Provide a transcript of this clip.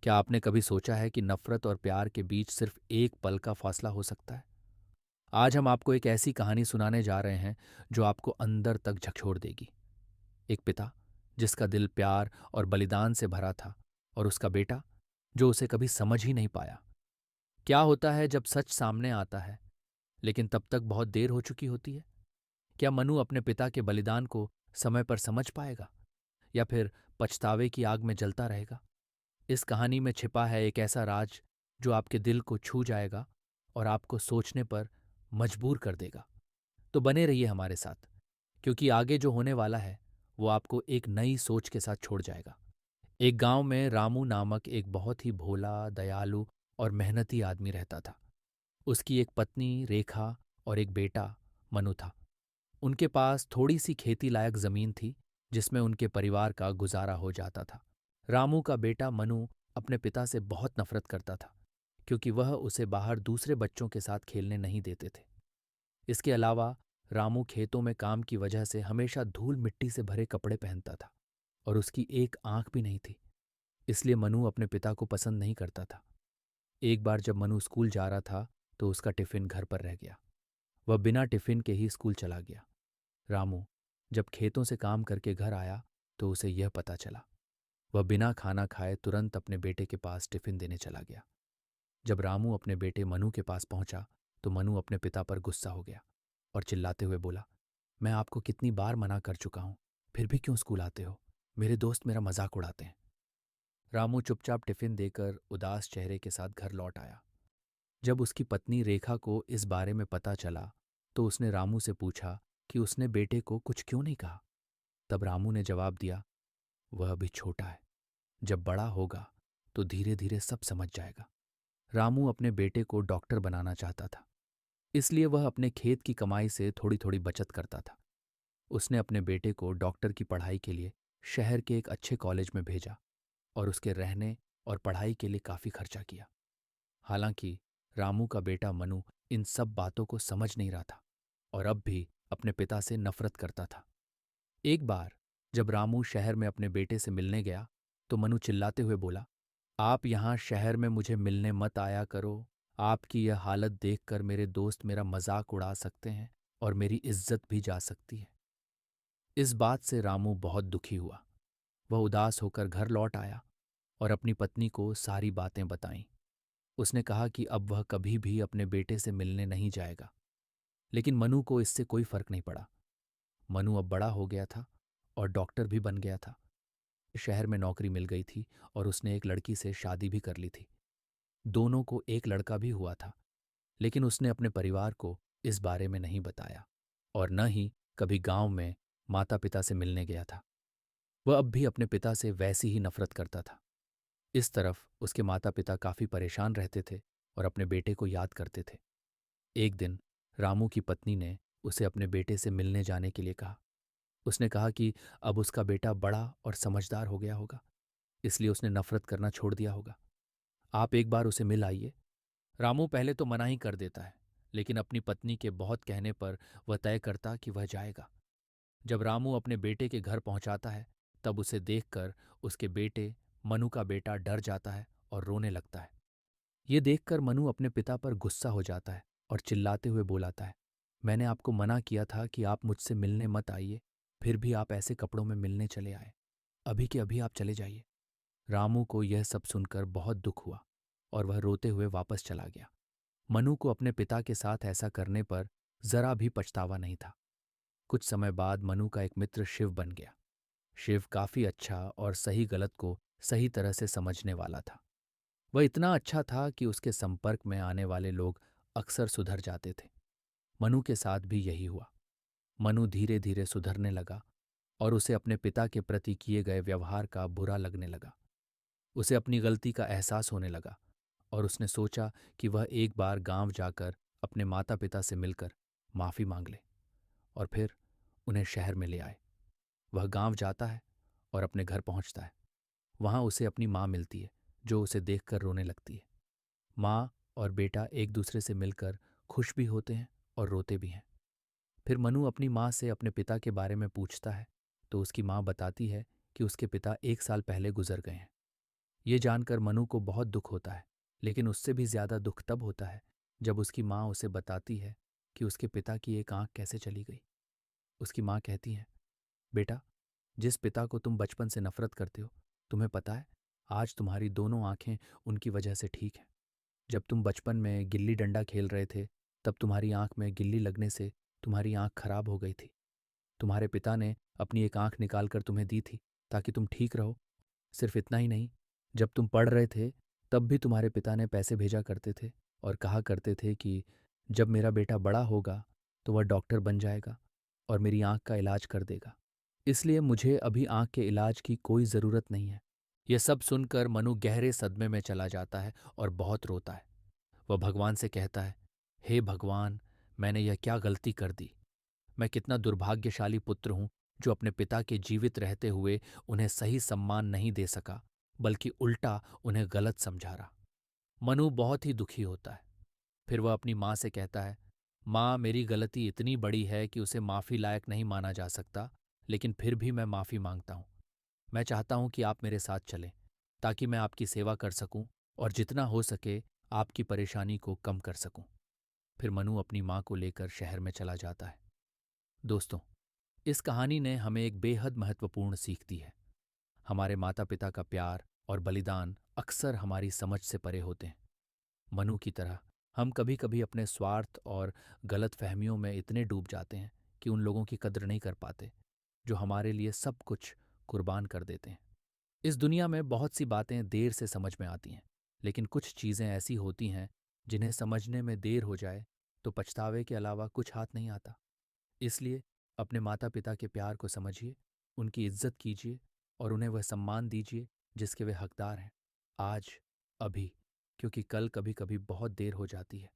क्या आपने कभी सोचा है कि नफरत और प्यार के बीच सिर्फ एक पल का फासला हो सकता है? आज हम आपको एक ऐसी कहानी सुनाने जा रहे हैं जो आपको अंदर तक झकझोर देगी। एक पिता जिसका दिल प्यार और बलिदान से भरा था, और उसका बेटा जो उसे कभी समझ ही नहीं पाया। क्या होता है जब सच सामने आता है लेकिन तब तक बहुत देर हो चुकी होती है? क्या मनु अपने पिता के बलिदान को समय पर समझ पाएगा, या फिर पछतावे की आग में जलता रहेगा? इस कहानी में छिपा है एक ऐसा राज जो आपके दिल को छू जाएगा और आपको सोचने पर मजबूर कर देगा। तो बने रहिए हमारे साथ, क्योंकि आगे जो होने वाला है वो आपको एक नई सोच के साथ छोड़ जाएगा। एक गांव में रामू नामक एक बहुत ही भोला, दयालु और मेहनती आदमी रहता था। उसकी एक पत्नी रेखा और एक बेटा मनु था। उनके पास थोड़ी सी खेती लायक जमीन थी, जिसमें उनके परिवार का गुजारा हो जाता था। रामू का बेटा मनु अपने पिता से बहुत नफरत करता था, क्योंकि वह उसे बाहर दूसरे बच्चों के साथ खेलने नहीं देते थे। इसके अलावा रामू खेतों में काम की वजह से हमेशा धूल मिट्टी से भरे कपड़े पहनता था, और उसकी एक आंख भी नहीं थी। इसलिए मनु अपने पिता को पसंद नहीं करता था। एक बार जब मनु स्कूल जा रहा था तो उसका टिफिन घर पर रह गया। वह बिना टिफिन के ही स्कूल चला गया। रामू जब खेतों से काम करके घर आया तो उसे यह पता चला। वह बिना खाना खाए तुरंत अपने बेटे के पास टिफिन देने चला गया। जब रामू अपने बेटे मनु के पास पहुंचा तो मनु अपने पिता पर गुस्सा हो गया और चिल्लाते हुए बोला, मैं आपको कितनी बार मना कर चुका हूं, फिर भी क्यों स्कूल आते हो? मेरे दोस्त मेरा मजाक उड़ाते हैं। रामू चुपचाप टिफिन देकर उदास चेहरे के साथ घर लौट आया। जब उसकी पत्नी रेखा को इस बारे में पता चला तो उसने रामू से पूछा कि उसने बेटे को कुछ क्यों नहीं कहा। तब रामू ने जवाब दिया, वह अभी छोटा है, जब बड़ा होगा तो धीरे धीरे सब समझ जाएगा। रामू अपने बेटे को डॉक्टर बनाना चाहता था, इसलिए वह अपने खेत की कमाई से थोड़ी थोड़ी बचत करता था। उसने अपने बेटे को डॉक्टर की पढ़ाई के लिए शहर के एक अच्छे कॉलेज में भेजा, और उसके रहने और पढ़ाई के लिए काफी खर्चा किया। हालांकि रामू का बेटा मनु इन सब बातों को समझ नहीं रहा था, और अब भी अपने पिता से नफरत करता था। एक बार जब रामू शहर में अपने बेटे से मिलने गया तो मनु चिल्लाते हुए बोला, आप यहां शहर में मुझे मिलने मत आया करो। आपकी यह हालत देखकर मेरे दोस्त मेरा मजाक उड़ा सकते हैं और मेरी इज्जत भी जा सकती है। इस बात से रामू बहुत दुखी हुआ। वह उदास होकर घर लौट आया और अपनी पत्नी को सारी बातें बताईं। उसने कहा कि अब वह कभी भी अपने बेटे से मिलने नहीं जाएगा। लेकिन मनु को इससे कोई फर्क नहीं पड़ा। मनु अब बड़ा हो गया था और डॉक्टर भी बन गया था। शहर में नौकरी मिल गई थी और उसने एक लड़की से शादी भी कर ली थी। दोनों को एक लड़का भी हुआ था, लेकिन उसने अपने परिवार को इस बारे में नहीं बताया, और न ही कभी गांव में माता पिता से मिलने गया था। वह अब भी अपने पिता से वैसी ही नफरत करता था। इस तरफ उसके माता पिता काफी परेशान रहते थे और अपने बेटे को याद करते थे। एक दिन रामू की पत्नी ने उसे अपने बेटे से मिलने जाने के लिए कहा। उसने कहा कि अब उसका बेटा बड़ा और समझदार हो गया होगा, इसलिए उसने नफरत करना छोड़ दिया होगा। आप एक बार उसे मिल आइए। रामू पहले तो मना ही कर देता है, लेकिन अपनी पत्नी के बहुत कहने पर वह तय करता कि वह जाएगा। जब रामू अपने बेटे के घर पहुंचाता है तब उसे देखकर उसके बेटे मनु का बेटा डर जाता है और रोने लगता है। ये देखकर मनु अपने पिता पर गुस्सा हो जाता है और चिल्लाते हुए बोलाता है, मैंने आपको मना किया था कि आप मुझसे मिलने मत आइए, फिर भी आप ऐसे कपड़ों में मिलने चले आए। अभी के अभी आप चले जाइए। रामू को यह सब सुनकर बहुत दुख हुआ और वह रोते हुए वापस चला गया। मनु को अपने पिता के साथ ऐसा करने पर जरा भी पछतावा नहीं था। कुछ समय बाद मनु का एक मित्र शिव बन गया। शिव काफी अच्छा और सही गलत को सही तरह से समझने वाला था। वह इतना अच्छा था कि उसके संपर्क में आने वाले लोग अक्सर सुधर जाते थे। मनु के साथ भी यही हुआ। मनु धीरे धीरे सुधरने लगा और उसे अपने पिता के प्रति किए गए व्यवहार का बुरा लगने लगा। उसे अपनी गलती का एहसास होने लगा और उसने सोचा कि वह एक बार गांव जाकर अपने माता पिता से मिलकर माफी मांग ले और फिर उन्हें शहर में ले आए। वह गांव जाता है और अपने घर पहुंचता है। वहां उसे अपनी माँ मिलती है, जो उसे देखकर रोने लगती है। माँ और बेटा एक दूसरे से मिलकर खुश भी होते हैं और रोते भी हैं। फिर मनु अपनी माँ से अपने पिता के बारे में पूछता है तो उसकी माँ बताती है कि उसके पिता 1 साल पहले गुजर गए हैं। ये जानकर मनु को बहुत दुख होता है, लेकिन उससे भी ज्यादा दुख तब होता है जब उसकी माँ उसे बताती है कि उसके पिता की एक आंख कैसे चली गई। उसकी माँ कहती है, बेटा, जिस पिता को तुम बचपन से नफरत करते हो, तुम्हें पता है आज तुम्हारी दोनों आंखें उनकी वजह से ठीक हैं। जब तुम बचपन में गिल्ली डंडा खेल रहे थे, तब तुम्हारी आंख में गिल्ली लगने से तुम्हारी आंख खराब हो गई थी। तुम्हारे पिता ने अपनी एक आंख निकाल कर तुम्हें दी थी ताकि तुम ठीक रहो। सिर्फ इतना ही नहीं, जब तुम पढ़ रहे थे तब भी तुम्हारे पिता ने पैसे भेजा करते थे और कहा करते थे कि जब मेरा बेटा बड़ा होगा तो वह डॉक्टर बन जाएगा और मेरी आंख का इलाज कर देगा। इसलिए मुझे अभी आंख के इलाज की कोई ज़रूरत नहीं है। यह सब सुनकर मनु गहरे सदमे में चला जाता है और बहुत रोता है। वह भगवान से कहता है, हे भगवान, मैंने यह क्या गलती कर दी। मैं कितना दुर्भाग्यशाली पुत्र हूं जो अपने पिता के जीवित रहते हुए उन्हें सही सम्मान नहीं दे सका, बल्कि उल्टा उन्हें गलत समझा रहा। मनु बहुत ही दुखी होता है। फिर वह अपनी माँ से कहता है, माँ, मेरी गलती इतनी बड़ी है कि उसे माफ़ी लायक नहीं माना जा सकता, लेकिन फिर भी मैं माफ़ी मांगता हूँ। मैं चाहता हूँ कि आप मेरे साथ चलें ताकि मैं आपकी सेवा कर सकूं और जितना हो सके आपकी परेशानी को कम कर सकूं। फिर मनु अपनी माँ को लेकर शहर में चला जाता है। दोस्तों, इस कहानी ने हमें एक बेहद महत्वपूर्ण सीख दी है। हमारे माता पिता का प्यार और बलिदान अक्सर हमारी समझ से परे होते हैं। मनु की तरह हम कभी कभी अपने स्वार्थ और गलत फहमियों में इतने डूब जाते हैं कि उन लोगों की कद्र नहीं कर पाते जो हमारे लिए सब कुछ कुर्बान कर देते हैं। इस दुनिया में बहुत सी बातें देर से समझ में आती हैं, लेकिन कुछ चीज़ें ऐसी होती हैं जिन्हें समझने में देर हो जाए तो पछतावे के अलावा कुछ हाथ नहीं आता। इसलिए अपने माता पिता के प्यार को समझिए, उनकी इज्जत कीजिए और उन्हें वह सम्मान दीजिए जिसके वे हकदार हैं। आज, अभी, क्योंकि कल कभी कभी बहुत देर हो जाती है।